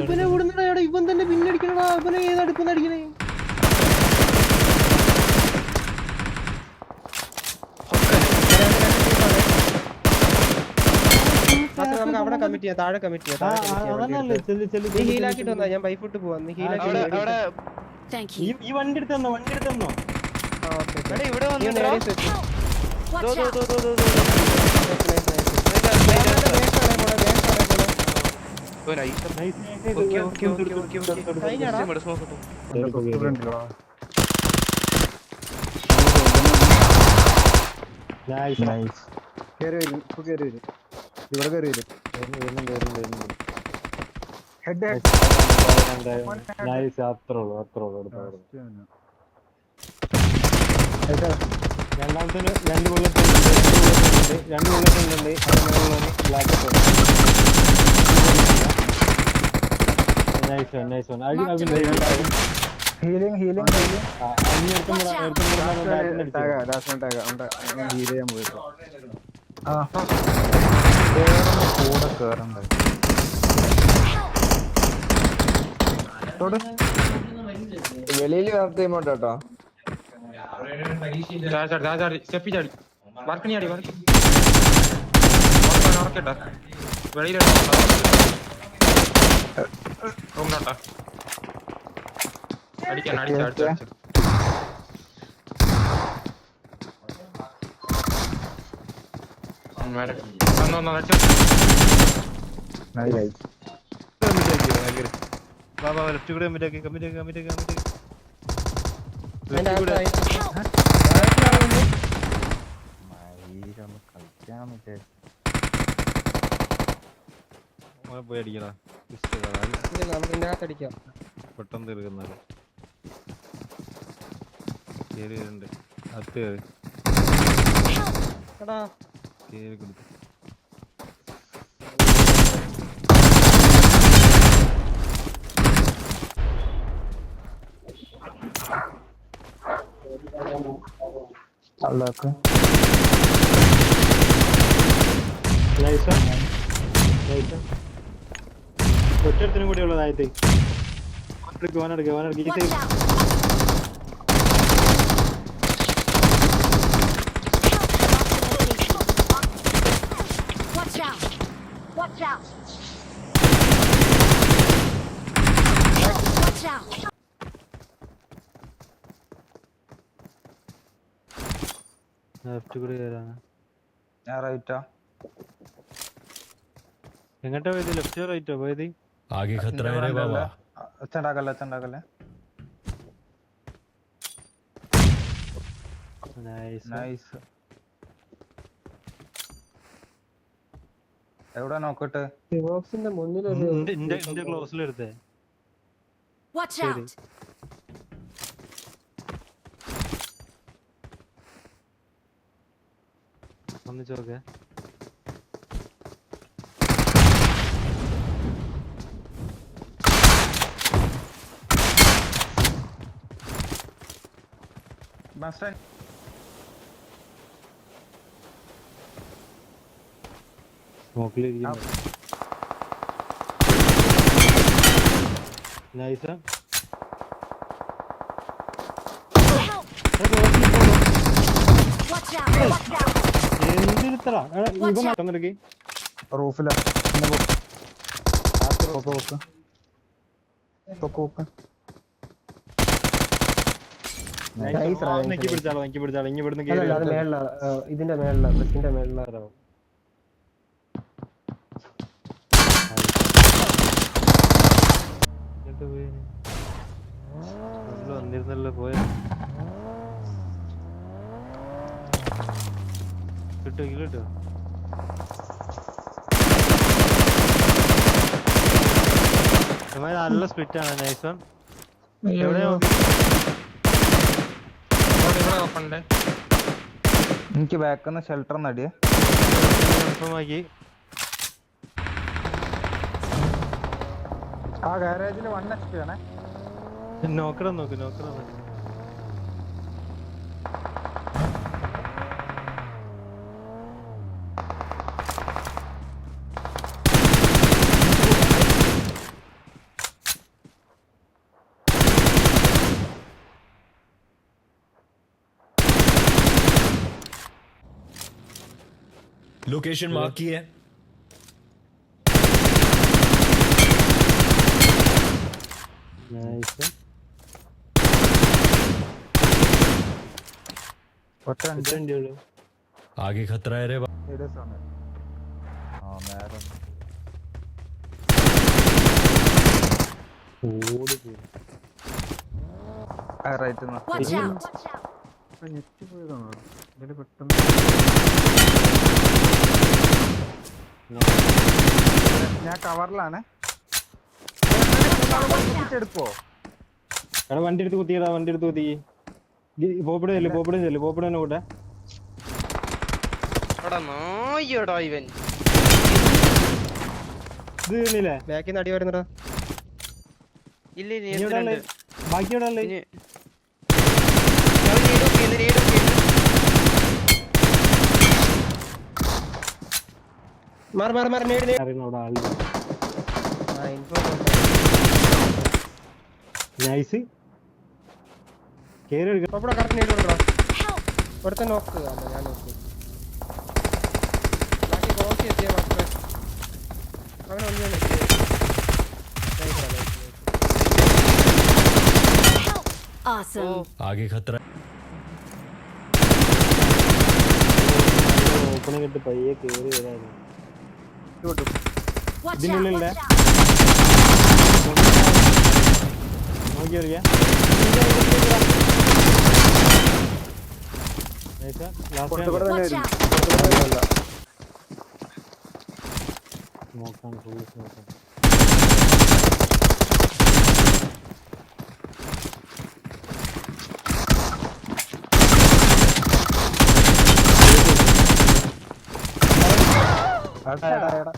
ഇവനെ ഓടുന്നടാ, ഇവൻ തന്നെ പിന്നടിക്കണടാ. ഇവനെ ഏതടുപ്പം അടിക്കണേ? അവിടെ കമ്മിറ്റ് ചെയ്യാം, താഴെ കമ്മിറ്റ് ചെയ്യാം. ഹീലാക്കിട്ട് വന്നാ ഞാൻ ബൈഫുട്ട് പോവാ. നീ ഈ വണ്ടി എടുത്തന്നോ ഇവിടെ ഇവിടെ കയറി വരും. രണ്ടാമത്തെ 2 ബുള്ളറ്റ് ഉണ്ട്. Black nice one. Healing heal ചെയ്യാൻ പോയിട്ട് കൂടെ കേറണ്ട. വെളിയിൽ വേർത്തേമോട്ടോ കേട്ടോ. ലെഫ്റ്റ് കൂടെ കമ്മിറ്റ് പോയി അടിക്കടാ. പെട്ടെന്ന് തീർക്കുന്നാല് കേറിയിട്ടുണ്ട്. അത്ത് കേറി കൊടുത്തു. ഒറ്റത്തിനും കൂടി ഉള്ളതായത് ലെഫ്റ്റ് കൂടി കയറാണ്. എങ്ങോട്ടാ പോയത്? ലെഫ്റ്റ് റൈറ്റോ പോയത്? ഒച്ചണ്ടാക്കല്ലേ. നൈസ്. എവിടെ നോക്കട്ടെ? ക്ലോസിലെടുത്തേ. ഒന്നിച്ചോക്കെ സ്മോക്കിലിരിക്കുന്നു. നൈസ്. എന്തിരുത്തടാ റൂഫിലാ. പിടിച്ചാളോ ഇനി ഇവിടുന്ന് ഇതിന്റെ മേളില ബസിന്റെ മേളിലാണോ? വന്നിരുന്നല്ലോ പോയ കിട്ടോ നല്ല സ്പിറ്റ് ആണ്. Nice one. എനിക്ക് ബാക്കിന്ന് ഷെൽട്ടർ നടിയേ. ആ ഗാരേജിൽ 1 HP ആണേ. നോക്കണം. लोकेशन मार्क की है। നൈസ് ഒറ്റ വണ്ടി आगे खतरा है रे बा- ഇതേ സമയം നേരം ഓടിപ്പോയി റൈറ്റ് Watch out! ഞെട്ടി പോയതാണോ ഇതില് പെട്ടെന്ന് ഞാൻ കവറിലാണ് എടുക്കോ എടാ വണ്ടി എടുത്ത് കുത്തിയടാ വണ്ടി എടുത്ത് കുത്തി പോപ്പിടല്ലേ പോപ്പിടന്നെ കൂട്ടെ എടാ നായിടാ ഇവൻ ഇത് തീർന്നില്ലേ ബാക്കിൽ നിന്ന് അടി വരുന്നടാ. ഇല്ല ഇനി ഇനി എവിടെ ഉള്ളെ? ബാക്കി എവിടെ ഉള്ളെ? ഇനി- ഞാൻ need നോക്കിയിരുന്നു, need നോക്കിയിരുന്നു. മാറി മാറി മാറി നേടി നേടി. അറിയണ അവിടെ ആളില്ല ആ, info നൈസ് കേറി എടുക്ക അവിടെ കറക്റ്റ് നേടി കൊടുക്കടാ. Help! ഒരുത്തൻ നോക്ക് അല്ല ഞാൻ നോക്കി. ബാക്കി ക്രോസ് ചെയ്തേ മാത്രമേ അങ്ങനെ ഒന്നും Help! Awesome. आगे खतरा ഓപ്പണിങ് ഇട്ട് പയ്യെ കേറി വരായിരുന്നു Watch ഇതിനുള്ളിൽ out! ഇല്ലേ? Watch out! നോക്കി കളിക്കാം ലാസ്റ്റ് Watch out! നോക്കാം പോലീസ് നോക്കാം എടാ